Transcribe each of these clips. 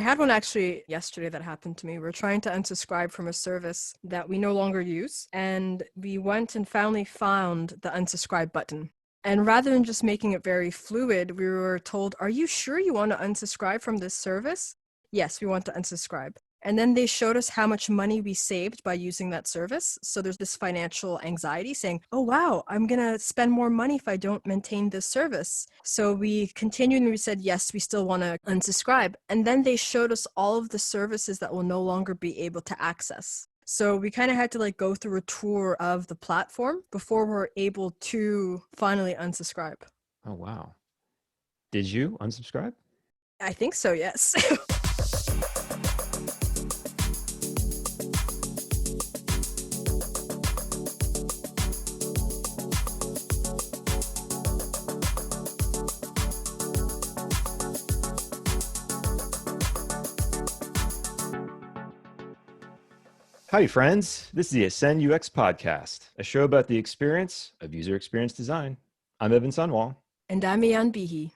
I had one actually yesterday that happened to me. We're trying to unsubscribe from a service that we no longer use, and we went and finally found the unsubscribe button. And rather than just making it very fluid, we were told, "Are you sure you want to unsubscribe from this service?" Yes, we want to unsubscribe. And then they showed us how much money we saved by using that service. So there's this financial anxiety saying, oh, wow, I'm going to spend more money if I don't maintain this service. So we continued and we said, yes, we still want to unsubscribe. And then they showed us all of the services that we'll no longer be able to access. So we kind of had to go through a tour of the platform before we're able to finally unsubscribe. Oh, wow. Did you unsubscribe? I think so, yes. Howdy, friends. This is the Ascend UX Podcast, a show about the experience of user experience design. I'm Evan Sunwall. And I'm Ayan Bihi.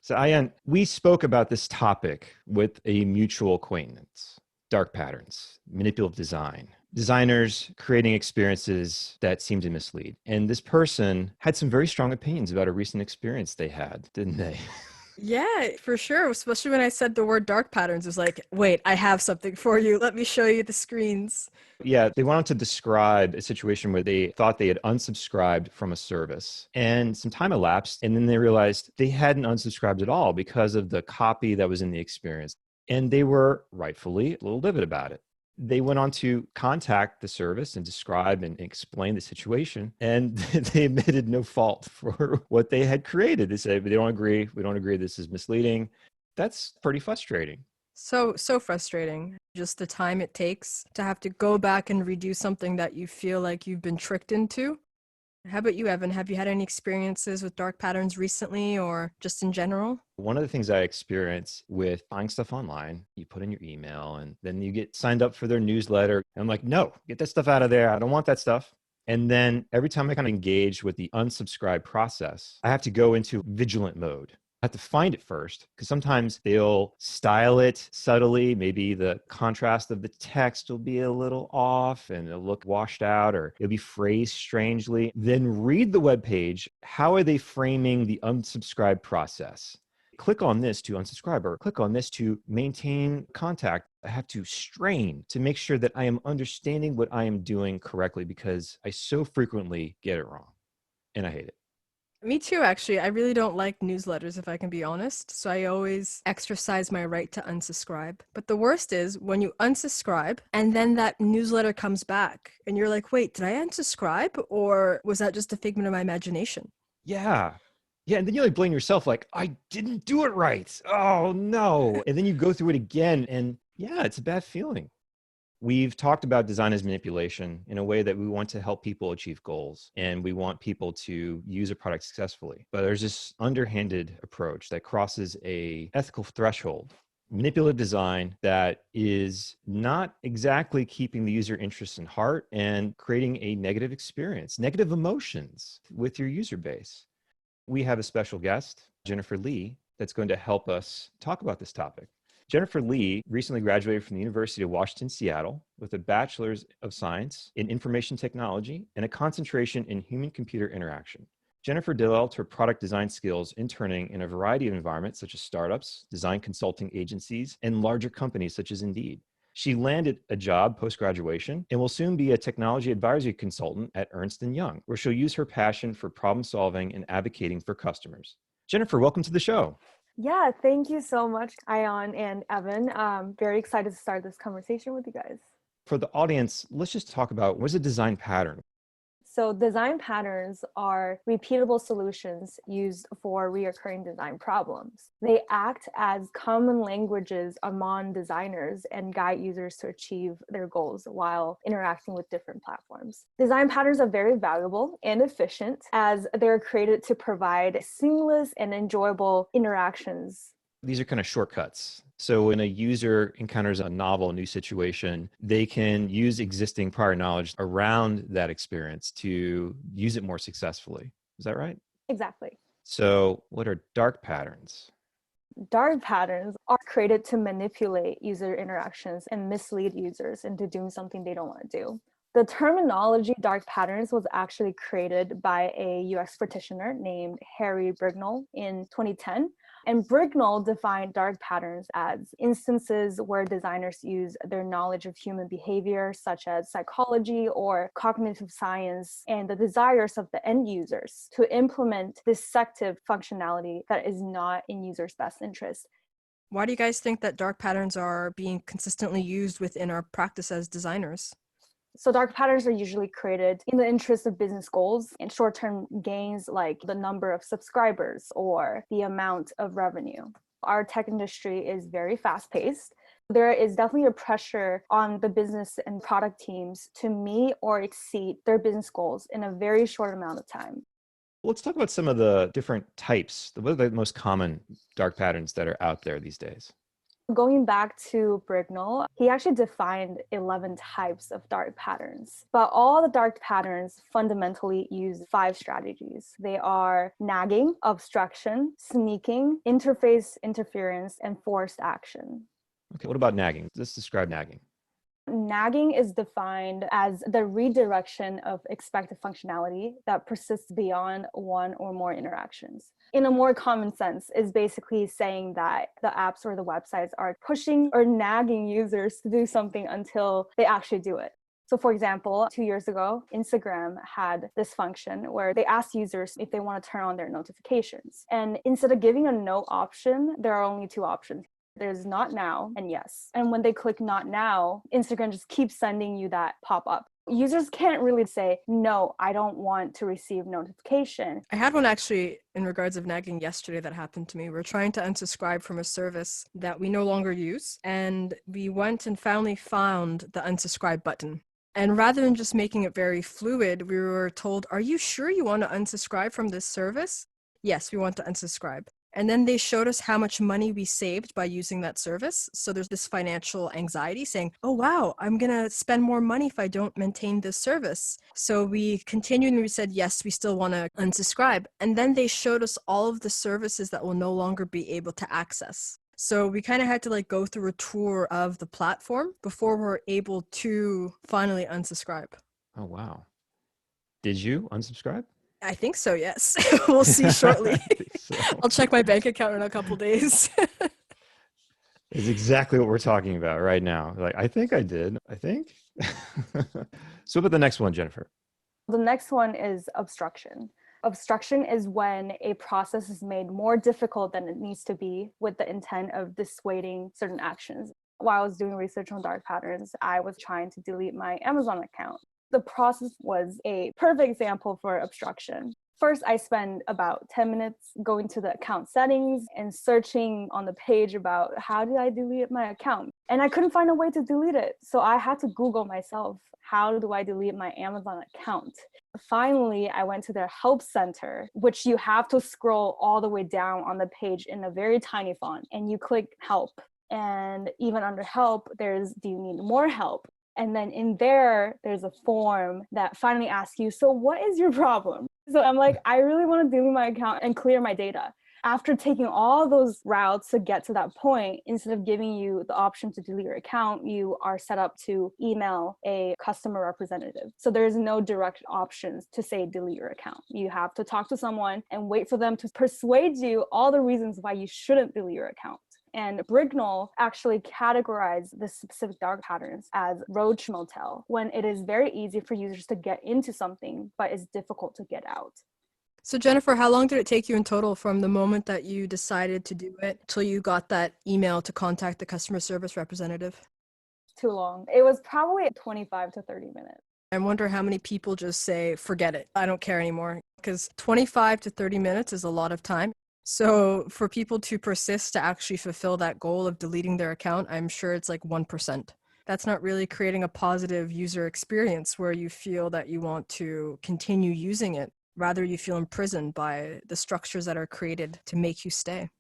So, Ayan, we spoke about this topic with a mutual acquaintance: dark patterns, manipulative design, designers creating experiences that seem to mislead. And this person had some very strong opinions about a recent experience they had, didn't they? Yeah, for sure. Especially when I said the word dark patterns, it was like, wait, I have something for you. Let me show you the screens. Yeah, they wanted to describe a situation where they thought they had unsubscribed from a service, and some time elapsed, and then they realized they hadn't unsubscribed at all because of the copy that was in the experience. And they were rightfully a little livid about it. They went on to contact the service and describe and explain the situation, and they admitted no fault for what they had created. They said, we don't agree. We don't agree. This is misleading. That's pretty frustrating. So frustrating. Just the time it takes to have to go back and redo something that you feel like you've been tricked into. How about you, Evan? Have you had any experiences with dark patterns recently or just in general? One of the things I experience with buying stuff online, you put in your email and then you get signed up for their newsletter. And I'm like, no, get that stuff out of there. I don't want that stuff. And then every time I kind of engage with the unsubscribe process, I have to go into vigilant mode. I have to find it first, because sometimes they'll style it subtly. Maybe the contrast of the text will be a little off and it'll look washed out, or it'll be phrased strangely. Then read the web page. How are they framing the unsubscribe process? Click on this to unsubscribe, or click on this to maintain contact. I have to strain to make sure that I am understanding what I am doing correctly, because I so frequently get it wrong and I hate it. Me too, actually. I really don't like newsletters, if I can be honest. So I always exercise my right to unsubscribe. But the worst is when you unsubscribe and then that newsletter comes back and you're like, wait, did I unsubscribe? Or was that just a figment of my imagination? Yeah. Yeah. And then you blame yourself, like, I didn't do it right. Oh, no. And then you go through it again. And yeah, it's a bad feeling. We've talked about design as manipulation in a way that we want to help people achieve goals, and we want people to use a product successfully. But there's this underhanded approach that crosses a ethical threshold, manipulative design that is not exactly keeping the user interests in heart and creating a negative experience, negative emotions with your user base. We have a special guest, Jennifer Lee, that's going to help us talk about this topic. Jennifer Lee recently graduated from the University of Washington, Seattle, with a Bachelor's of Science in Information Technology and a concentration in human-computer interaction. Jennifer developed her product design skills interning in a variety of environments, such as startups, design consulting agencies, and larger companies such as Indeed. She landed a job post-graduation and will soon be a technology advisory consultant at Ernst & Young, where she'll use her passion for problem solving and advocating for customers. Jennifer, welcome to the show. Yeah, thank you so much, Ayan and Evan. Very excited to start this conversation with you guys. For the audience, let's just talk about, what's a design pattern? So design patterns are repeatable solutions used for recurring design problems. They act as common languages among designers and guide users to achieve their goals while interacting with different platforms. Design patterns are very valuable and efficient as they're created to provide seamless and enjoyable interactions. These are kind of shortcuts. So when a user encounters a novel new situation, they can use existing prior knowledge around that experience to use it more successfully. Is that right? Exactly. So what are dark patterns? Dark patterns are created to manipulate user interactions and mislead users into doing something they don't want to do. The terminology dark patterns was actually created by a UX practitioner named Harry Brignall in 2010. And Brignall defined dark patterns as instances where designers use their knowledge of human behavior, such as psychology or cognitive science, and the desires of the end users to implement deceptive functionality that is not in users' best interest. Why do you guys think that dark patterns are being consistently used within our practice as designers? So dark patterns are usually created in the interest of business goals and short-term gains like the number of subscribers or the amount of revenue. Our tech industry is very fast-paced. There is definitely a pressure on the business and product teams to meet or exceed their business goals in a very short amount of time. Let's talk about some of the different types. What are the most common dark patterns that are out there these days? Going back to Brignall, he actually defined 11 types of dark patterns, but all the dark patterns fundamentally use 5 strategies. They are nagging, obstruction, sneaking, interface interference, and forced action. Okay, what about nagging? Let's describe nagging. Nagging is defined as the redirection of expected functionality that persists beyond one or more interactions. In a more common sense, is basically saying that the apps or the websites are pushing or nagging users to do something until they actually do it. So for example, 2 years ago, Instagram had this function where they asked users if they want to turn on their notifications. And instead of giving a no option, there are only 2 options. There's not now and yes. And when they click not now, Instagram just keeps sending you that pop-up. Users can't really say, no, I don't want to receive notification. I had one actually in regards of nagging yesterday that happened to me. We're trying to unsubscribe from a service that we no longer use, and we went and finally found the unsubscribe button. And rather than just making it very fluid, we were told, are you sure you want to unsubscribe from this service? Yes, we want to unsubscribe. And then they showed us how much money we saved by using that service. So there's this financial anxiety saying, oh, wow, I'm going to spend more money if I don't maintain this service. So we continued and we said, yes, we still want to unsubscribe. And then they showed us all of the services that will no longer be able to access. So we kind of had to go through a tour of the platform before we're able to finally unsubscribe. Oh, wow. Did you unsubscribe? I think so, yes. We'll see shortly. I think so. I'll check my bank account in a couple days. It's exactly what we're talking about right now. I think I did. I think. So about the next one, Jennifer. The next one is obstruction. Obstruction is when a process is made more difficult than it needs to be with the intent of dissuading certain actions. While I was doing research on dark patterns, I was trying to delete my Amazon account. The process was a perfect example for obstruction. First, I spent about 10 minutes going to the account settings and searching on the page about how did I delete my account. And I couldn't find a way to delete it. So I had to Google myself, how do I delete my Amazon account? Finally, I went to their help center, which you have to scroll all the way down on the page in a very tiny font, and you click help. And even under help, there's, do you need more help? And then in there's a form that finally asks you, so what is your problem? So I'm like, I really want to delete my account and clear my data. After taking all those routes to get to that point, instead of giving you the option to delete your account, you are set up to email a customer representative. So there's no direct options to say delete your account. You have to talk to someone and wait for them to persuade you all the reasons why you shouldn't delete your account. And Brignall actually categorized the specific dark patterns as roach motel, when it is very easy for users to get into something, but it's difficult to get out. So Jennifer, how long did it take you in total from the moment that you decided to do it till you got that email to contact the customer service representative? Too long. It was probably 25 to 30 minutes. I wonder how many people just say, forget it, I don't care anymore. Because 25 to 30 minutes is a lot of time. So for people to persist to actually fulfill that goal of deleting their account, I'm sure it's 1%. That's not really creating a positive user experience where you feel that you want to continue using it. Rather, you feel imprisoned by the structures that are created to make you stay.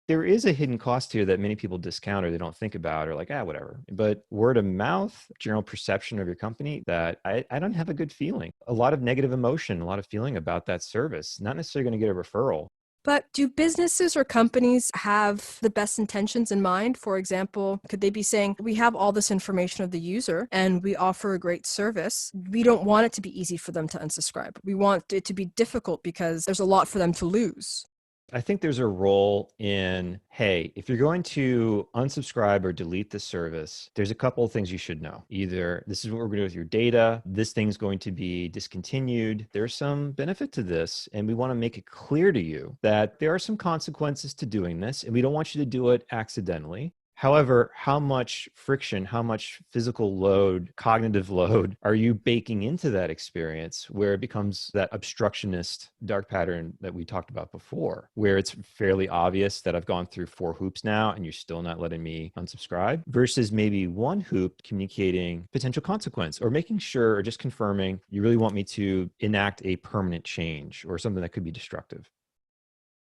There is a hidden cost here that many people discount or they don't think about or whatever. But word of mouth, general perception of your company, that I don't have a good feeling. A lot of negative emotion, a lot of feeling about that service, not necessarily going to get a referral. But do businesses or companies have the best intentions in mind? For example, could they be saying, we have all this information of the user and we offer a great service. We don't want it to be easy for them to unsubscribe. We want it to be difficult because there's a lot for them to lose. I think there's a role in, hey, if you're going to unsubscribe or delete the service, there's a couple of things you should know. Either this is what we're going to do with your data, this thing's going to be discontinued. There's some benefit to this, and we want to make it clear to you that there are some consequences to doing this, and we don't want you to do it accidentally. However, how much friction, how much physical load, cognitive load are you baking into that experience where it becomes that obstructionist dark pattern that we talked about before, where it's fairly obvious that I've gone through 4 hoops now and you're still not letting me unsubscribe, versus maybe 1 hoop communicating potential consequence or making sure or just confirming you really want me to enact a permanent change or something that could be destructive.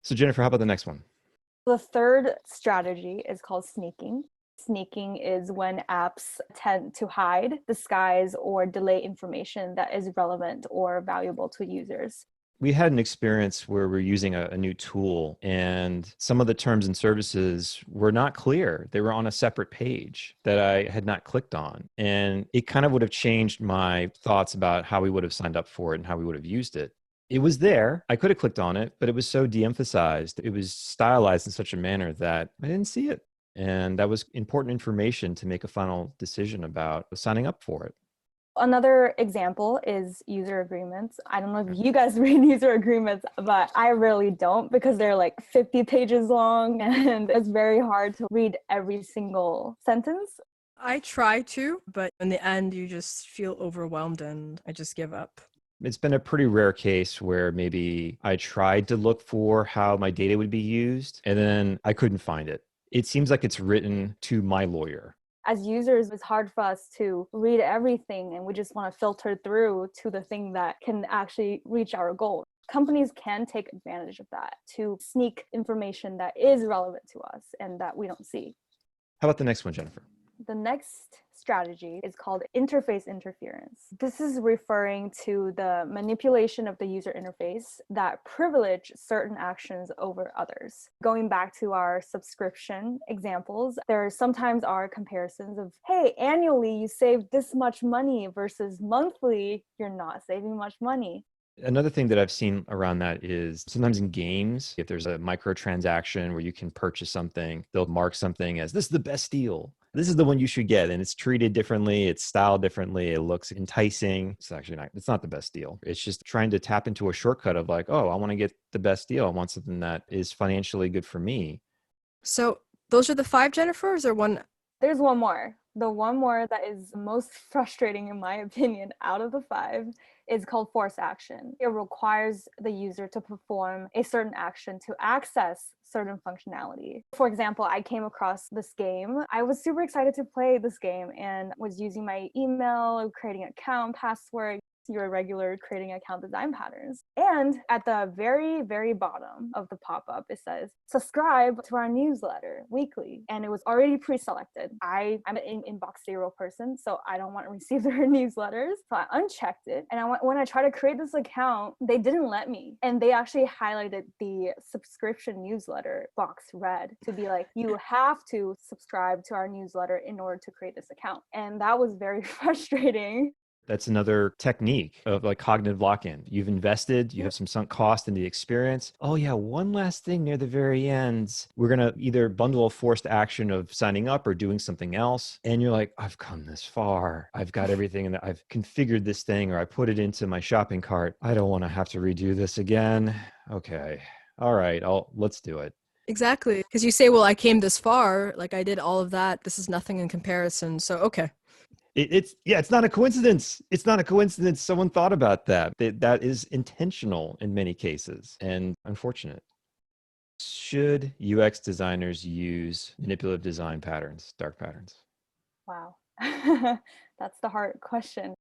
So Jennifer, how about the next one? The third strategy is called sneaking. Sneaking is when apps tend to hide, disguise, or delay information that is relevant or valuable to users. We had an experience where we're using a new tool and some of the terms and services were not clear. They were on a separate page that I had not clicked on. And it kind of would have changed my thoughts about how we would have signed up for it and how we would have used it. It was there. I could have clicked on it, but it was so de-emphasized. It was stylized in such a manner that I didn't see it. And that was important information to make a final decision about signing up for it. Another example is user agreements. I don't know if you guys read user agreements, but I really don't because they're like 50 pages long and it's very hard to read every single sentence. I try to, but in the end, you just feel overwhelmed and I just give up. It's been a pretty rare case where maybe I tried to look for how my data would be used and then I couldn't find it. It seems like it's written to my lawyer. As users, it's hard for us to read everything and we just want to filter through to the thing that can actually reach our goal. Companies can take advantage of that to sneak information that is relevant to us and that we don't see. How about the next one, Jennifer? The next strategy is called interface interference. This is referring to the manipulation of the user interface that privilege certain actions over others. Going back to our subscription examples, there sometimes are comparisons of, hey, annually you save this much money versus monthly, you're not saving much money. Another thing that I've seen around that is sometimes in games, if there's a microtransaction where you can purchase something, they'll mark something as this is the best deal. This is the one you should get. And it's treated differently. It's styled differently. It looks enticing. It's not the best deal. It's just trying to tap into a shortcut of like, oh, I want to get the best deal. I want something that is financially good for me. So those are the 5, Jennifer? Is there one? There's one more. The one more that is most frustrating, in my opinion, out of the 5 is called force action. It requires the user to perform a certain action to access certain functionality. For example, I came across this game. I was super excited to play this game and was using my email, creating an account, password, your regular creating account design patterns. And at the very, very bottom of the pop-up, it says, subscribe to our newsletter weekly. And it was already pre-selected. I'm an inbox 0 person, so I don't want to receive their newsletters. So I unchecked it. And when I tried to create this account, they didn't let me. And they actually highlighted the subscription newsletter box red to be like, you have to subscribe to our newsletter in order to create this account. And that was very frustrating. That's another technique of like cognitive lock-in. You've invested, you have some sunk cost in the experience. Oh yeah, one last thing near the very end. We're going to either bundle a forced action of signing up or doing something else. And you're like, I've come this far. I've got everything and I've configured this thing or I put it into my shopping cart. I don't want to have to redo this again. Okay. All right. Let's do it. Exactly. Because you say, well, I came this far. Like I did all of that. This is nothing in comparison. So, okay. It's not a coincidence. It's not a coincidence. Someone thought about that. That is intentional in many cases and unfortunate. Should UX designers use manipulative design patterns, dark patterns? Wow. That's the hard question.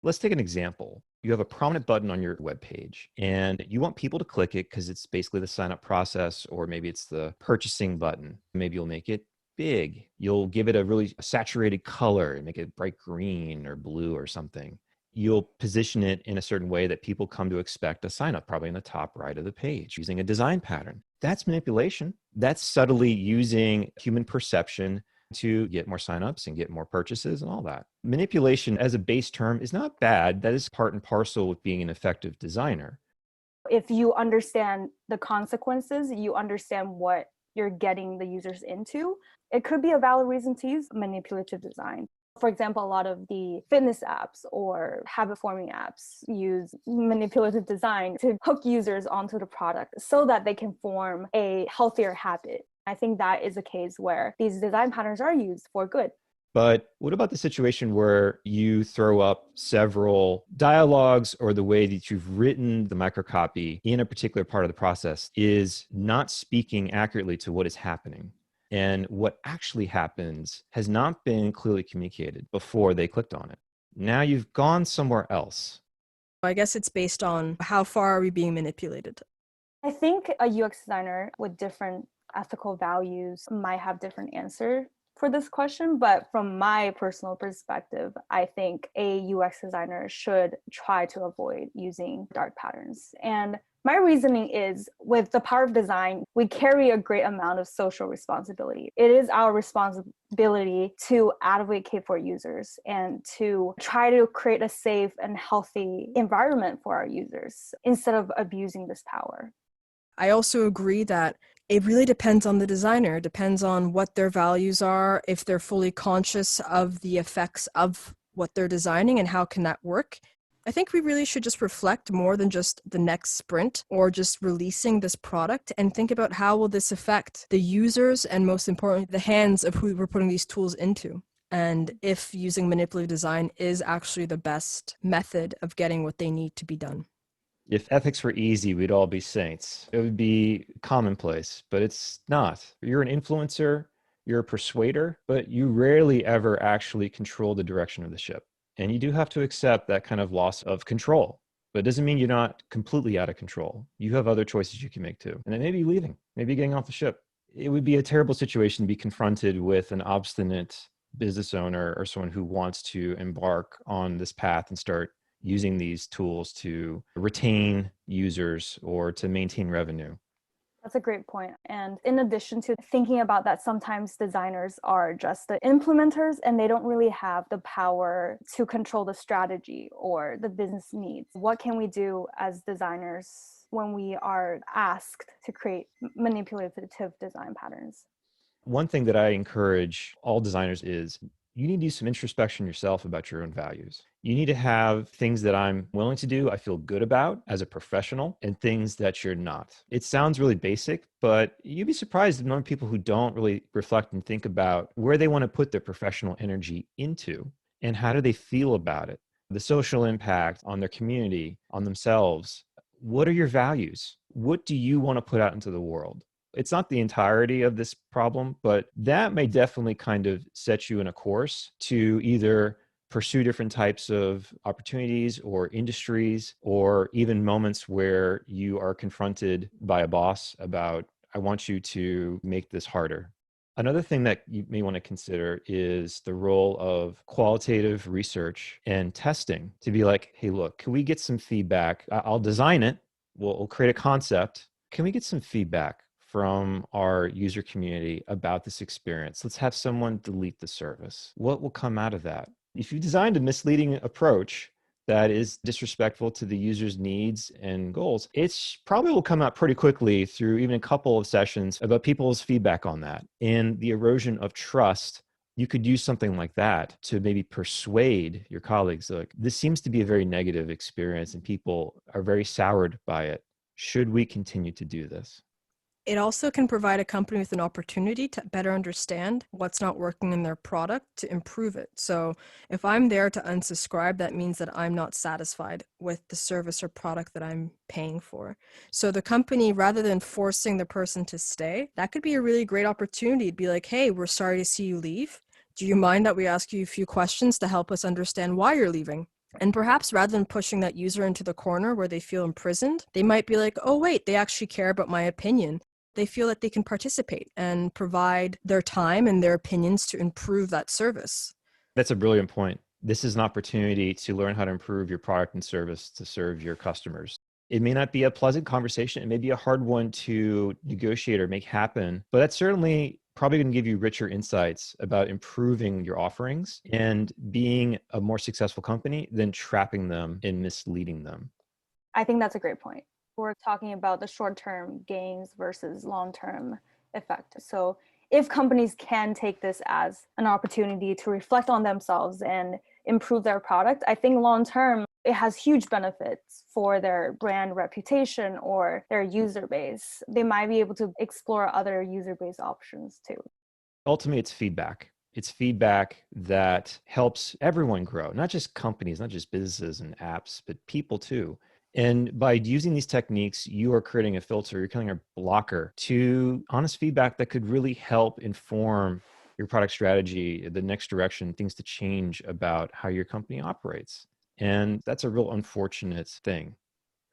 Let's take an example. You have a prominent button on your web page and you want people to click it because it's basically the sign up process, or maybe it's the purchasing button. Maybe you'll make it big. You'll give it a really saturated color and make it bright green or blue or something. you'll position it in a certain way that people come to expect a sign up, probably in the top right of the page, using a design pattern. That's manipulation. That's subtly using human perception to get more signups and get more purchases and all that. Manipulation as a base term is not bad. That is part and parcel with being an effective designer. If you understand the consequences, you understand what you're getting the users into, it could be a valid reason to use manipulative design. For example, a lot of the fitness apps or habit forming apps use manipulative design to hook users onto the product so that they can form a healthier habit. I think that is a case where these design patterns are used for good. But what about the situation where you throw up several dialogues, or the way that you've written the microcopy in a particular part of the process is not speaking accurately to what is happening? And what actually happens has not been clearly communicated before they clicked on it. Now you've gone somewhere else. I guess it's based on how far are we being manipulated. I think a UX designer with different ethical values might have different answer for this question, but from my personal perspective, I think a UX designer should try to avoid using dark patterns. And my reasoning is, with the power of design, we carry a great amount of social responsibility. It is our responsibility to advocate for users and to try to create a safe and healthy environment for our users instead of abusing this power. I also agree that it really depends on the designer. It depends on what their values are, if they're fully conscious of the effects of what they're designing and how can that work. I think we really should just reflect more than just the next sprint or just releasing this product, and think about how will this affect the users and, most importantly, the hands of who we're putting these tools into. And if using manipulative design is actually the best method of getting what they need to be done. If ethics were easy, we'd all be saints. It would be commonplace, but it's not. You're an influencer, you're a persuader, but you rarely ever actually control the direction of the ship. And you do have to accept that kind of loss of control. But it doesn't mean you're not completely out of control. You have other choices you can make too. And then maybe leaving, maybe getting off the ship. It would be a terrible situation to be confronted with an obstinate business owner or someone who wants to embark on this path and start using these tools to retain users or to maintain revenue. That's a great point. And in addition to thinking about that, sometimes designers are just the implementers and they don't really have the power to control the strategy or the business needs. What can we do as designers when we are asked to create manipulative design patterns? One thing that I encourage all designers is you need to do some introspection yourself about your own values. You need to have things that I'm willing to do, I feel good about as a professional, and things that you're not. It sounds really basic, but you'd be surprised at the number of people who don't really reflect and think about where they want to put their professional energy into and how do they feel about it. The social impact on their community, on themselves. What are your values? What do you want to put out into the world? It's not the entirety of this problem, but that may definitely kind of set you in a course to either pursue different types of opportunities or industries, or even moments where you are confronted by a boss about, I want you to make this harder. Another thing that you may want to consider is the role of qualitative research and testing, to be like, hey, look, can we get some feedback? I'll design it. We'll create a concept. Can we get some feedback from our user community about this experience? Let's have someone delete the service. What will come out of that? If you designed a misleading approach that is disrespectful to the user's needs and goals, it probably will come out pretty quickly through even a couple of sessions about people's feedback on that. And the erosion of trust, you could use something like that to maybe persuade your colleagues, like, this seems to be a very negative experience and people are very soured by it. Should we continue to do this? It also can provide a company with an opportunity to better understand what's not working in their product to improve it. So if I'm there to unsubscribe, that means that I'm not satisfied with the service or product that I'm paying for. So the company, rather than forcing the person to stay, that could be a really great opportunity to be like, hey, we're sorry to see you leave. Do you mind that we ask you a few questions to help us understand why you're leaving? And perhaps rather than pushing that user into the corner where they feel imprisoned, they might be like, oh, wait, they actually care about my opinion. They feel that they can participate and provide their time and their opinions to improve that service. That's a brilliant point. This is an opportunity to learn how to improve your product and service to serve your customers. It may not be a pleasant conversation. It may be a hard one to negotiate or make happen, but that's certainly probably going to give you richer insights about improving your offerings and being a more successful company than trapping them and misleading them. I think that's a great point. We're talking about the short-term gains versus long-term effect. So if companies can take this as an opportunity to reflect on themselves and improve their product, I think long-term, it has huge benefits for their brand reputation or their user base. They might be able to explore other user base options too. Ultimately, it's feedback. It's feedback that helps everyone grow, not just companies, not just businesses and apps, but people too. And by using these techniques, you are creating a filter, you're creating a blocker to honest feedback that could really help inform your product strategy, the next direction, things to change about how your company operates. And that's a real unfortunate thing.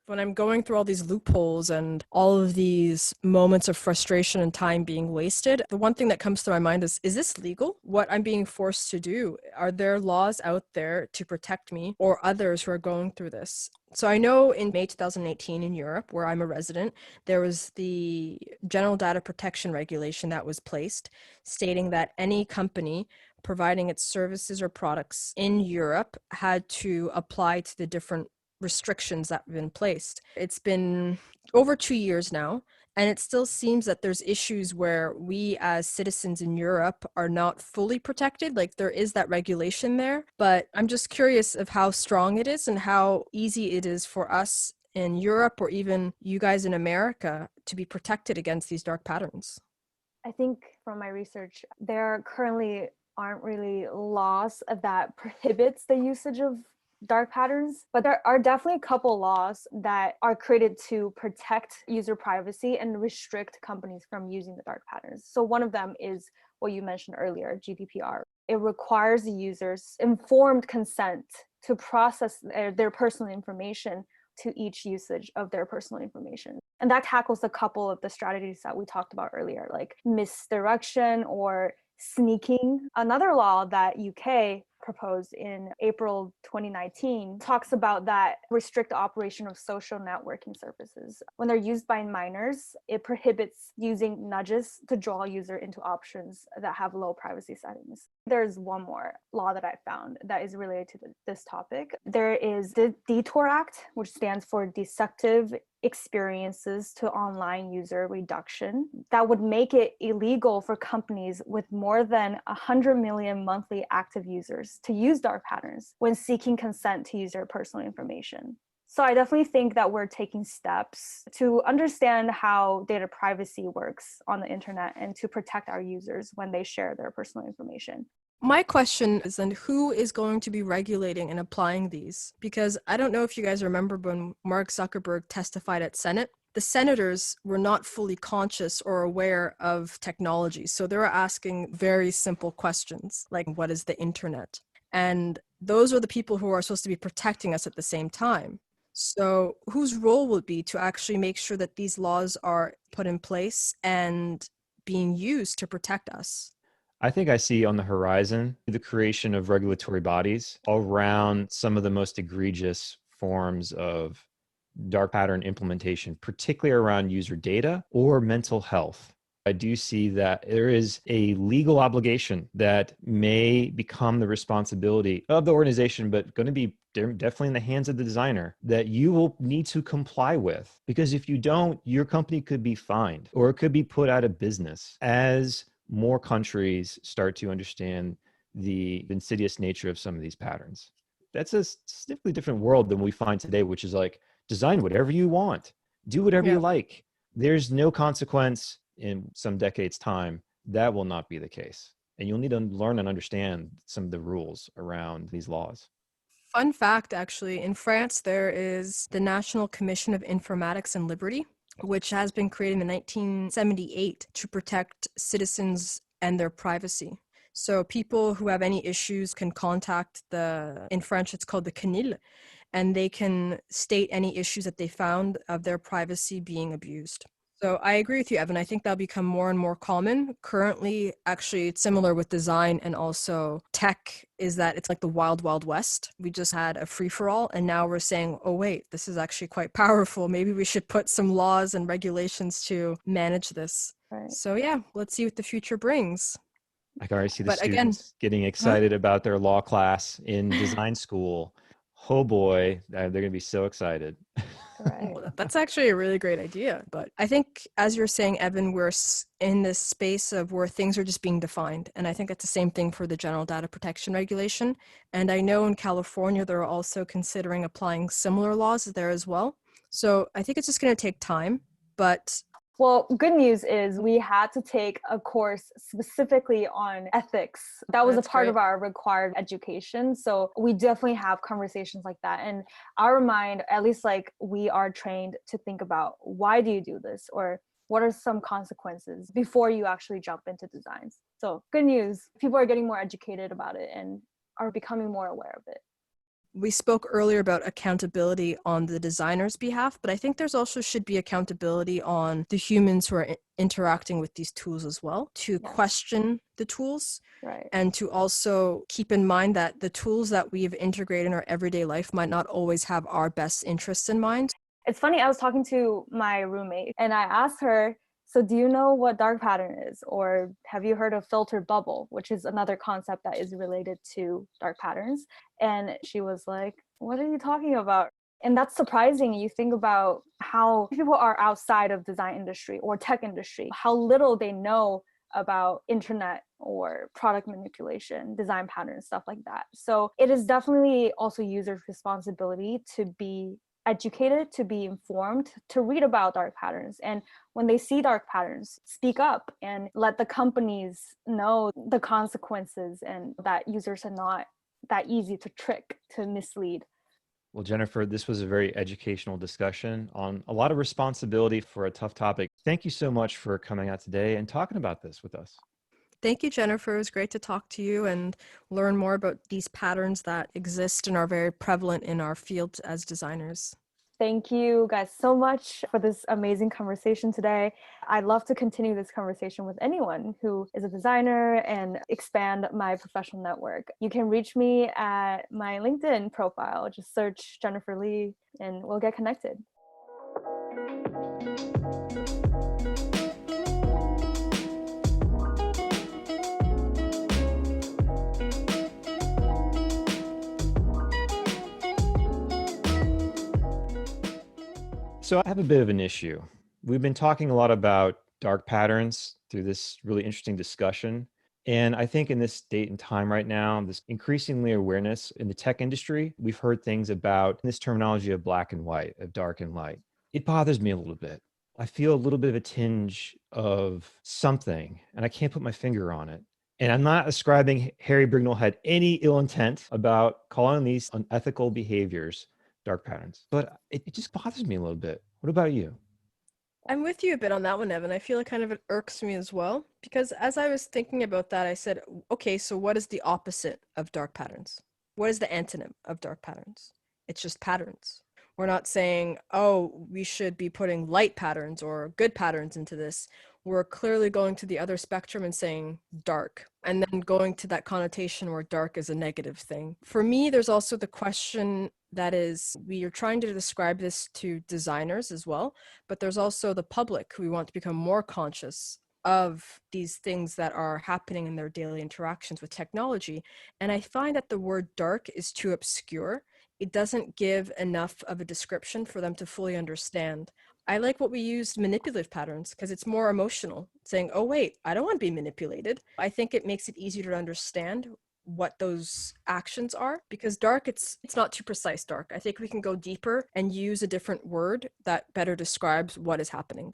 When I'm going through all these loopholes and all of these moments of frustration and time being wasted, the one thing that comes to my mind is this legal? What I'm being forced to do? Are there laws out there to protect me or others who are going through this? So I know in May 2018 in Europe, where I'm a resident, there was the General Data Protection Regulation that was placed, stating that any company providing its services or products in Europe had to apply to the different restrictions that have been placed. It's been over 2 years now, and it still seems that there's issues where we as citizens in Europe are not fully protected. Like there is that regulation there, but I'm just curious of how strong it is and how easy it is for us in Europe or even you guys in America to be protected against these dark patterns. I think from my research, there currently aren't really laws that prohibits the usage of dark patterns, but there are definitely a couple laws that are created to protect user privacy and restrict companies from using the dark patterns. So one of them is what you mentioned earlier, GDPR. It requires the users informed consent to process their personal information to each usage of their personal information. And that tackles a couple of the strategies that we talked about earlier, like misdirection or sneaking. Another law that UK proposed in April 2019 talks about that restrict operation of social networking services. When they're used by minors, it prohibits using nudges to draw a user into options that have low privacy settings. There's one more law that I found that is related to this topic. There is the DETOR Act, which stands for Deceptive Experiences to Online User Reduction, that would make it illegal for companies with more than 100 million monthly active users to use dark patterns when seeking consent to use their personal information. So I definitely think that we're taking steps to understand how data privacy works on the internet and to protect our users when they share their personal information. My question is then who is going to be regulating and applying these? Because I don't know if you guys remember when Mark Zuckerberg testified at Senate, the senators were not fully conscious or aware of technology. So they were asking very simple questions like, what is the internet? And those are the people who are supposed to be protecting us at the same time. So whose role will it be to actually make sure that these laws are put in place and being used to protect us? I think I see on the horizon the creation of regulatory bodies around some of the most egregious forms of dark pattern implementation, particularly around user data or mental health. I do see that there is a legal obligation that may become the responsibility of the organization, but going to be definitely in the hands of the designer that you will need to comply with. Because if you don't, your company could be fined or it could be put out of business as more countries start to understand the insidious nature of some of these patterns. That's a significantly different world than we find today, which is like, design whatever you want, do whatever you like. There's no consequence. In some decades' time, that will not be the case. And you'll need to learn and understand some of the rules around these laws. Fun fact, actually, in France, there is the National Commission of Informatics and Liberty, which has been created in 1978 to protect citizens and their privacy. So people who have any issues can contact in French, it's called the CNIL, and they can state any issues that they found of their privacy being abused. So I agree with you, Evan. I think that'll become more and more common. Currently, actually, it's similar with design and also tech, is that it's like the wild, wild west. We just had a free for all, and now we're saying, oh, wait, this is actually quite powerful. Maybe we should put some laws and regulations to manage this. Right. So, yeah, let's see what the future brings. I can already see the But again, students getting excited about their law class in design school. Oh boy, they're going to be so excited. Right. well, that's actually a really great idea. But I think, as you're saying, Evan, we're in this space of where things are just being defined. And I think it's the same thing for the General Data Protection Regulation. And I know in California, they're also considering applying similar laws there as well. So I think it's just going to take time. But Well, good news is we had to take a course specifically on ethics. That was That's a part of great. our required education. So we definitely have conversations like that. And our mind, at least like we are trained to think about, why do you do this? Or what are some consequences before you actually jump into designs? So good news, people are getting more educated about it and are becoming more aware of it. we spoke earlier about accountability on the designer's behalf, but I think there's also should be accountability on the humans who are interacting with these tools as well, to Yes. question the tools Right. and to also keep in mind that the tools that we've integrated in our everyday life might not always have our best interests in mind. It's funny, I was talking to my roommate and I asked her, so do you know what dark pattern is? Or have you heard of filtered bubble, which is another concept that is related to dark patterns? And she was like, what are you talking about? And that's surprising. You think about how people are outside of design industry or tech industry, how little they know about internet or product manipulation, design patterns, stuff like that. So it is definitely also users' responsibility to be educated, to be informed, to read about dark patterns. And when they see dark patterns, speak up and let the companies know the consequences and that users are not that easy to trick, to mislead. Well, Jennifer, this was a very educational discussion on a lot of responsibility for a tough topic. Thank you so much for coming out today and talking about this with us. Thank you, Jennifer. It was great to talk to you and learn more about these patterns that exist and are very prevalent in our field as designers. Thank you guys so much for this amazing conversation today. I'd love to continue this conversation with anyone who is a designer and expand my professional network. You can reach me at my LinkedIn profile. Just search Jennifer Lee and we'll get connected. So I have a bit of an issue. We've been talking a lot about dark patterns through this really interesting discussion. And I think in this date and time right now, this increasingly awareness in the tech industry, we've heard things about this terminology of black and white, of dark and light. It bothers me a little bit. I feel a little bit of a tinge of something, and I can't put my finger on it. And I'm not ascribing Harry Brignall had any ill intent about calling these unethical behaviors dark patterns, but it just bothers me a little bit. What about you? I'm with you a bit on that one, Evan. I feel it kind of irks me as well, because as I was thinking about that, I said, okay, so what is the opposite of dark patterns? What is the antonym of dark patterns? It's just patterns. We're not saying, oh, we should be putting light patterns or good patterns into this. We're clearly going to the other spectrum and saying dark, and then going to that connotation where dark is a negative thing. For me, there's also the question that is, we are trying to describe this to designers as well, but there's also the public who we want to become more conscious of these things that are happening in their daily interactions with technology. And I find that the word dark is too obscure. It doesn't give enough of a description for them to fully understand. I like what we used manipulative patterns because it's more emotional, saying, oh, wait, I don't want to be manipulated. I think it makes it easier to understand what those actions are, because dark, it's not too precise dark. I think we can go deeper and use a different word that better describes what is happening.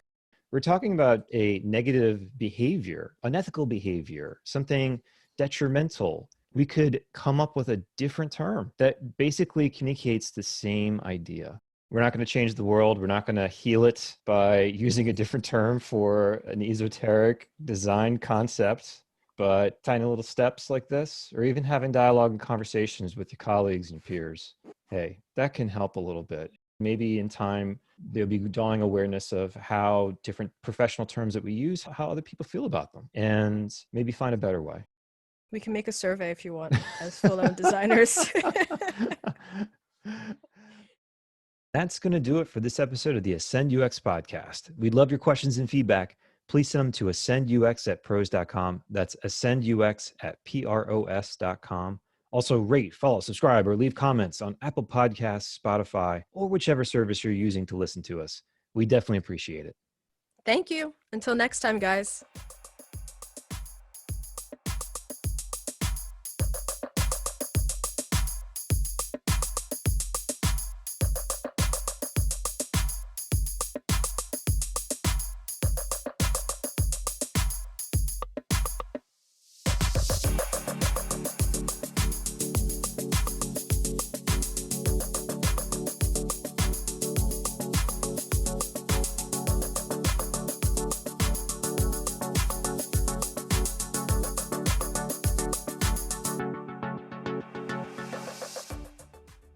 We're talking about a negative behavior, unethical behavior, something detrimental. We could come up with a different term that basically communicates the same idea. We're not going to change the world. We're not going to heal it by using a different term for an esoteric design concept. But tiny little steps like this, or even having dialogue and conversations with your colleagues and peers, hey, that can help a little bit. Maybe in time, there'll be dawning awareness of how different professional terms that we use, how other people feel about them, and maybe find a better way. We can make a survey if you want as full-on designers. That's going to do it for this episode of the Ascend UX podcast. We'd love your questions and feedback. Please send them to ascendux@pros.com. That's ascendux@pros.com. Also, rate, follow, subscribe, or leave comments on Apple Podcasts, Spotify, or whichever service you're using to listen to us. We definitely appreciate it. Thank you. Until next time, guys.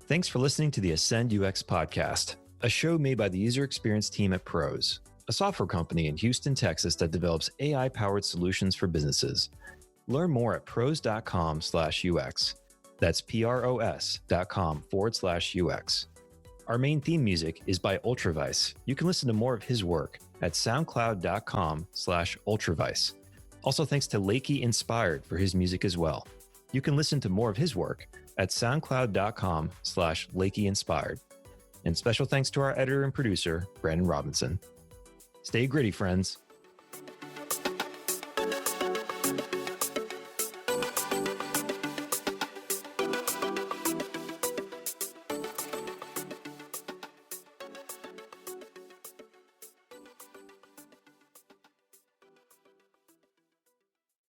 Thanks for listening to the Ascend UX podcast, a show made by the user experience team at Pros, a software company in Houston, Texas that develops AI-powered solutions for businesses. Learn more at pros.com/UX. That's pros.com/UX. Our main theme music is by Ultravice. You can listen to more of his work at soundcloud.com/Ultravice. Also, thanks to Lakey Inspired for his music as well. You can listen to more of his work at soundcloud.com/Lakey Inspired. And special thanks to our editor and producer, Brandon Robinson. Stay gritty, friends.